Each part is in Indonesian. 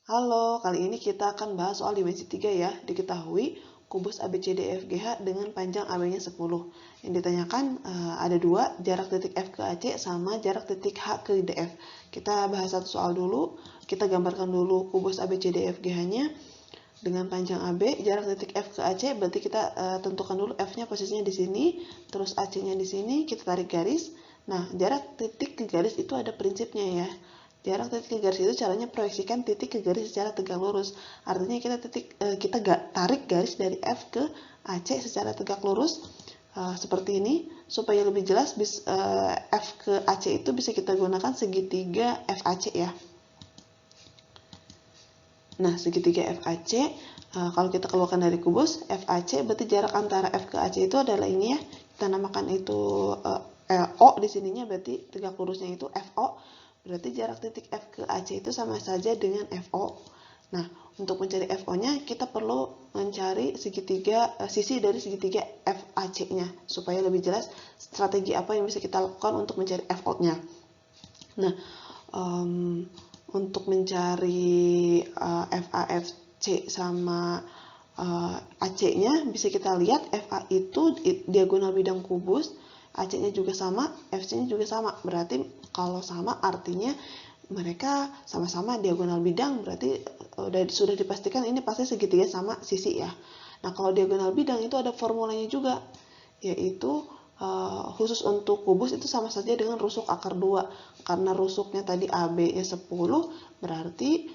Halo, kali ini kita akan bahas soal dimensi 3 ya. Diketahui kubus ABCDEFGH dengan panjang AB-nya 10. Yang ditanyakan ada dua, jarak titik F ke AC sama jarak titik H ke DF. Kita bahas satu soal dulu. Kita gambarkan dulu kubus ABCDEFGH-nya dengan panjang AB, jarak titik F ke AC, berarti kita tentukan dulu F-nya posisinya di sini, terus AC-nya di sini, kita tarik garis. Nah, jarak titik ke garis itu ada prinsipnya ya. Jarak titik ke garis itu caranya proyeksikan titik ke garis secara tegak lurus. Artinya kita tarik garis dari F ke AC secara tegak lurus seperti ini. Supaya lebih jelas F ke AC itu bisa kita gunakan segitiga FAC ya. Nah, segitiga FAC kalau kita keluarkan dari kubus FAC berarti jarak antara F ke AC itu adalah ini ya. Kita namakan itu O di sininya, berarti tegak lurusnya itu FO. Berarti jarak titik F ke AC itu sama saja dengan FO. Nah, untuk mencari FO-nya kita perlu mencari sisi dari segitiga FAC-nya supaya lebih jelas strategi apa yang bisa kita lakukan untuk mencari FO-nya. Nah, untuk mencari FAFC sama AC-nya bisa kita lihat FA itu diagonal bidang kubus, AC-nya juga sama, FC-nya juga sama. Berarti kalau sama artinya mereka sama-sama diagonal bidang, berarti sudah dipastikan ini pasti segitiga sama sisi ya. Nah, kalau diagonal bidang itu ada formulanya juga, yaitu khusus untuk kubus itu sama saja dengan rusuk akar 2. Karena rusuknya tadi AB-nya 10, berarti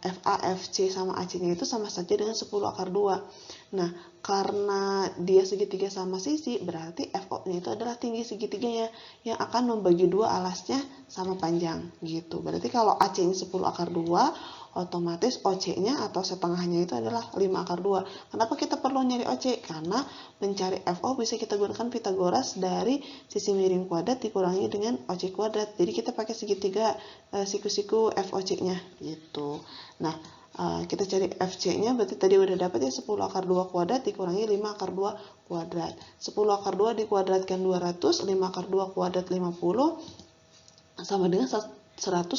FAFC sama AC-nya itu sama saja dengan 10 akar 2. Nah, karena dia segitiga sama sisi, berarti FO-nya itu adalah tinggi segitiganya yang akan membagi dua alasnya sama panjang gitu. Berarti kalau AC-nya 10 akar 2, otomatis OC-nya atau setengahnya itu adalah 5 akar 2. Kenapa kita perlu nyari OC? Karena mencari FO bisa kita gunakan Pitagoras dari sisi miring kuadrat dikurangi dengan OC kuadrat. Jadi kita pakai segitiga siku-siku FOC-nya gitu. Nah, kita cari FC-nya berarti tadi udah dapat ya 10 akar 2 kuadrat dikurangi 5 akar 2 kuadrat. 10 akar 2 dikuadratkan 200, 5 akar 2 kuadrat 50 sama dengan 150.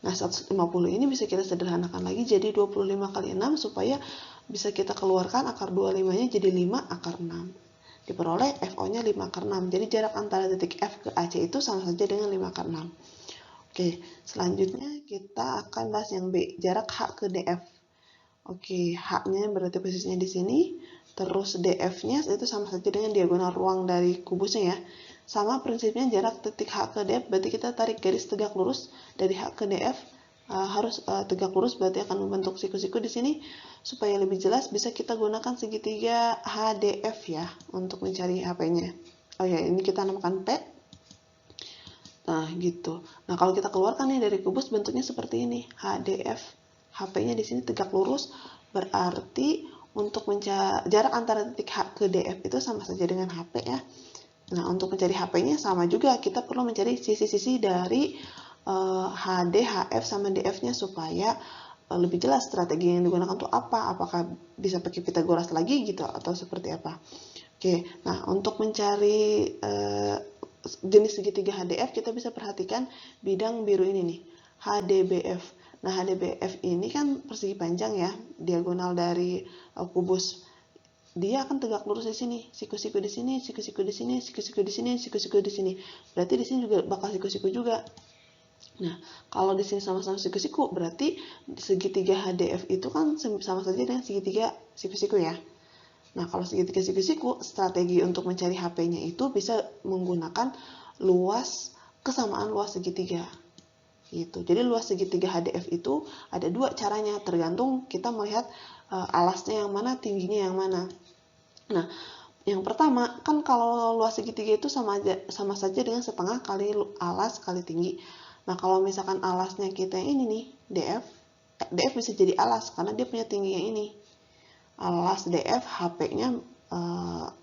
Nah, 150 ini bisa kita sederhanakan lagi jadi 25 kali 6 supaya bisa kita keluarkan akar 25-nya jadi 5 akar 6. Diperoleh FO-nya 5 akar 6. Jadi jarak antara titik F ke AC itu sama saja dengan 5 akar 6. Oke, selanjutnya kita akan bahas yang B, jarak H ke DF. Oke, H-nya berarti posisinya di sini, terus DF-nya itu sama saja dengan diagonal ruang dari kubusnya ya. Sama prinsipnya jarak titik H ke DF, berarti kita tarik garis tegak lurus dari H ke DF, harus tegak lurus berarti akan membentuk siku-siku di sini. Supaya lebih jelas bisa kita gunakan segitiga HDF ya untuk mencari HP-nya. Oh ya, ini kita namakan P. Nah, gitu. Nah, kalau kita keluarkan nih dari kubus bentuknya seperti ini. HDF, HP-nya di sini tegak lurus, berarti untuk mencari jarak antara titik H ke DF itu sama saja dengan HP ya. Nah, untuk mencari HP-nya sama juga, kita perlu mencari sisi-sisi dari HD, HF, sama DF-nya supaya lebih jelas strategi yang digunakan untuk apa. Apakah bisa pakai Pitagoras lagi gitu atau seperti apa. Oke, nah untuk mencari jenis segitiga HDF kita bisa perhatikan bidang biru ini nih, HDBF. Nah, HDBF ini kan persegi panjang ya, diagonal dari kubus. Dia akan tegak lurus di sini, siku-siku di sini, siku-siku di sini, siku-siku di sini, siku-siku di sini. Berarti di sini juga bakal siku-siku juga. Nah, kalau di sini sama-sama siku-siku, berarti segitiga HDF itu kan sama saja dengan segitiga siku-siku ya. Nah, kalau segitiga siku-siku, strategi untuk mencari HP-nya itu bisa menggunakan kesamaan luas segitiga. Gitu. Jadi luas segitiga HDF itu ada dua caranya, tergantung kita melihat alasnya yang mana, tingginya yang mana. Nah, yang pertama, kan kalau luas segitiga itu sama saja dengan setengah kali alas kali tinggi. Nah, kalau misalkan alasnya kita yang ini nih, DF bisa jadi alas karena dia punya tinggi yang ini. Alas DF HP-nya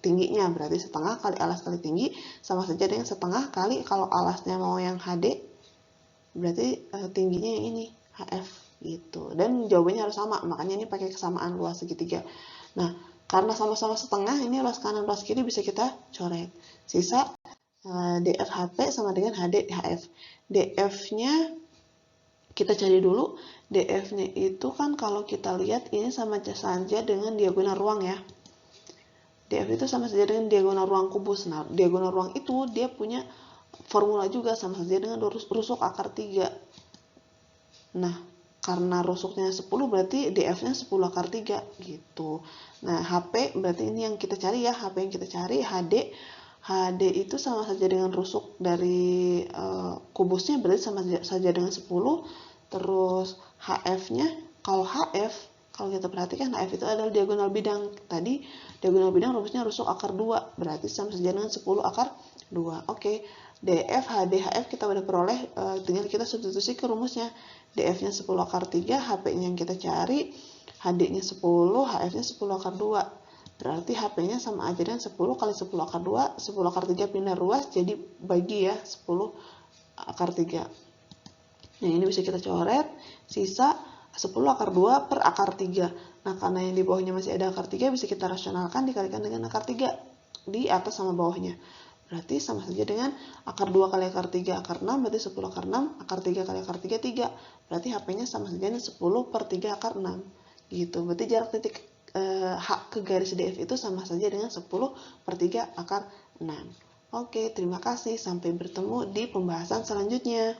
tingginya berarti setengah kali alas kali tinggi sama saja dengan setengah kali kalau alasnya mau yang HD berarti tingginya yang ini HF gitu. Dan jawabannya harus sama, makanya ini pakai kesamaan luas segitiga. Nah, karena sama-sama setengah, ini luas kanan luas kiri bisa kita coret. Sisa DF HP sama dengan HD HF. DF-nya Kita cari dulu DF-nya itu kan kalau kita lihat ini sama saja dengan diagonal ruang ya. DF itu sama saja dengan diagonal ruang kubus. Nah, diagonal ruang itu dia punya formula juga sama saja dengan rusuk akar 3. Nah, karena rusuknya 10 berarti DF-nya 10 akar 3 gitu. Nah, HP berarti ini yang kita cari ya, HP yang kita cari HD. HD itu sama saja dengan rusuk dari kubusnya berarti sama saja dengan 10. Terus HF-nya, kalau kita perhatikan HF itu adalah diagonal bidang. Tadi diagonal bidang rumusnya rusuk akar 2, berarti sama saja dengan 10 akar 2. Oke, DF, HD, HF kita udah peroleh, tinggal kita substitusi ke rumusnya. DF-nya 10 akar 3, HP-nya yang kita cari, HD-nya 10, HF-nya 10 akar 2. Berarti HP-nya sama aja dengan 10 kali 10 akar 2, 10 akar 3 pindah ruas, jadi bagi ya 10 akar 3. Nah, ini bisa kita coret, sisa 10 akar 2 per akar 3. Nah, karena yang di bawahnya masih ada akar 3, bisa kita rasionalkan dikalikan dengan akar 3 di atas sama bawahnya. Berarti sama saja dengan akar 2 kali akar 3, akar 6, berarti 10 akar 6, akar 3 kali akar 3, 3. Berarti HP-nya sama saja dengan 10 per 3 akar 6. Gitu, berarti jarak titik H ke garis DF itu sama saja dengan 10 per 3 akar 6. Oke, terima kasih. Sampai bertemu di pembahasan selanjutnya.